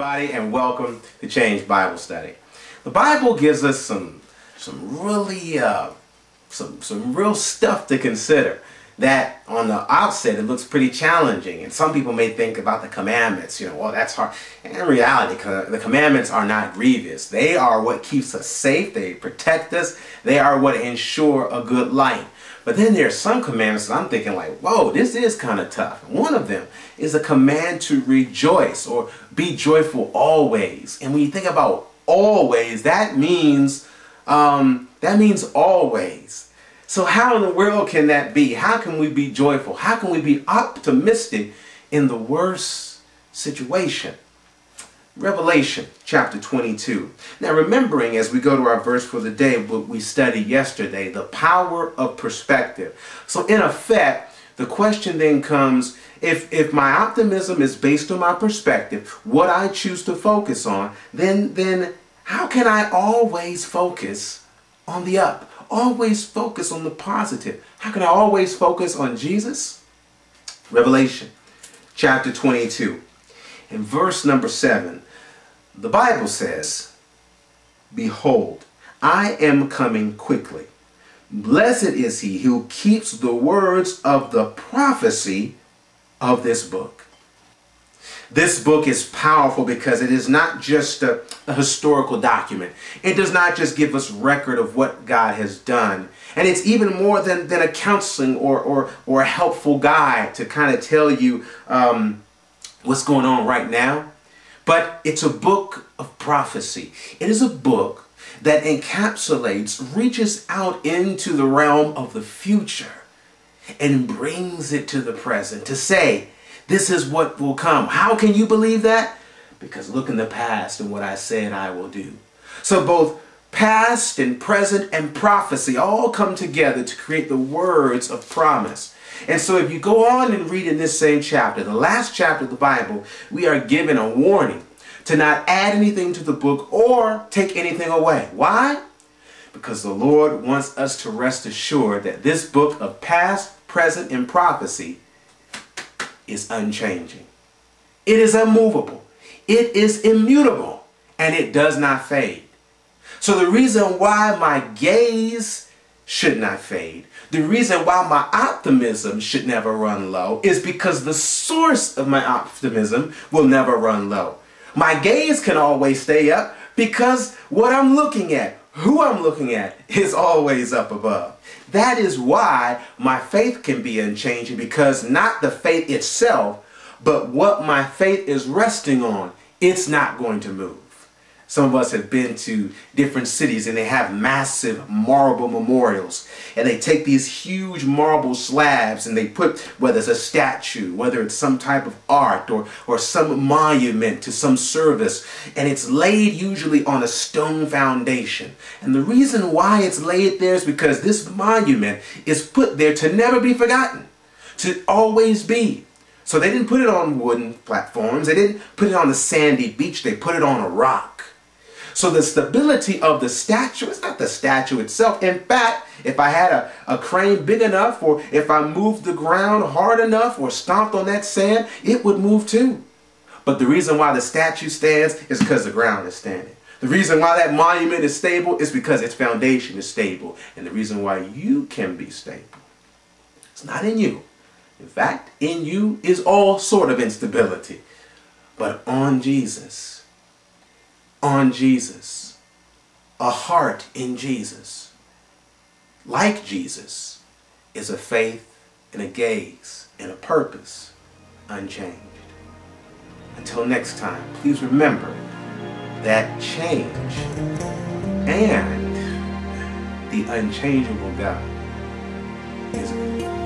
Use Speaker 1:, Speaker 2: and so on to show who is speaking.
Speaker 1: everybody, and welcome to Change Bible Study. The Bible gives us some real stuff to consider that on the outset it looks pretty challenging, and some people may think about the commandments, well, that's hard. And in reality, the commandments are not grievous. They are what keeps us safe. They protect us. They are what ensure a good life. But then there are some commandments that I'm thinking like, whoa, this is kind of tough. One of them is a command to rejoice or be joyful always. And when you think about always, that means always. So how in the world can that be? How can we be joyful? How can we be optimistic in the worst situation? Revelation chapter 22. Now, remembering as we go to our verse for the day, what we studied yesterday, the power of perspective. So in effect, the question then comes, if my optimism is based on my perspective, what I choose to focus on, then how can I always focus on the up? Always focus on the positive. How can I always focus on Jesus? Revelation chapter 22. In verse number 7, the Bible says, "Behold, I am coming quickly. Blessed is he who keeps the words of the prophecy of this book." This book is powerful because it is not just a historical document. It does not just give us record of what God has done. And it's even more than a counseling or a helpful guide to kind of tell you what's going on right now. But it's a book of prophecy. It is a book that encapsulates, reaches out into the realm of the future and brings it to the present to say, this is what will come. How can you believe that? Because look in the past and what I said I will do. So both past and present and prophecy all come together to create the words of promise. And so if you go on and read in this same chapter, the last chapter of the Bible, we are given a warning to not add anything to the book or take anything away. Why? Because the Lord wants us to rest assured that this book of past, present, and prophecy is unchanging. It is unmovable. It is immutable. And it does not fade. So the reason why my gaze should not fade, the reason why my optimism should never run low, is because the source of my optimism will never run low. My gaze can always stay up because what I'm looking at, who I'm looking at, is always up above. That is why my faith can be unchanging, because not the faith itself, but what my faith is resting on, it's not going to move. Some of us have been to different cities and they have massive marble memorials. And they take these huge marble slabs and they put, whether it's a statue, whether it's some type of art or some monument to some service, and it's laid usually on a stone foundation. And the reason why it's laid there is because this monument is put there to never be forgotten, to always be. So they didn't put it on wooden platforms. They didn't put it on a sandy beach. They put it on a rock. So the stability of the statue is not the statue itself. In fact, if I had a crane big enough, or if I moved the ground hard enough or stomped on that sand, it would move too. But the reason why the statue stands is because the ground is standing. The reason why that monument is stable is because its foundation is stable. And the reason why you can be stable, it's not in you. In fact, in you is all sort of instability. But on Jesus, a heart in Jesus, like Jesus, is a faith and a gaze and a purpose unchanged. Until next time, please remember that change and the unchangeable God is good.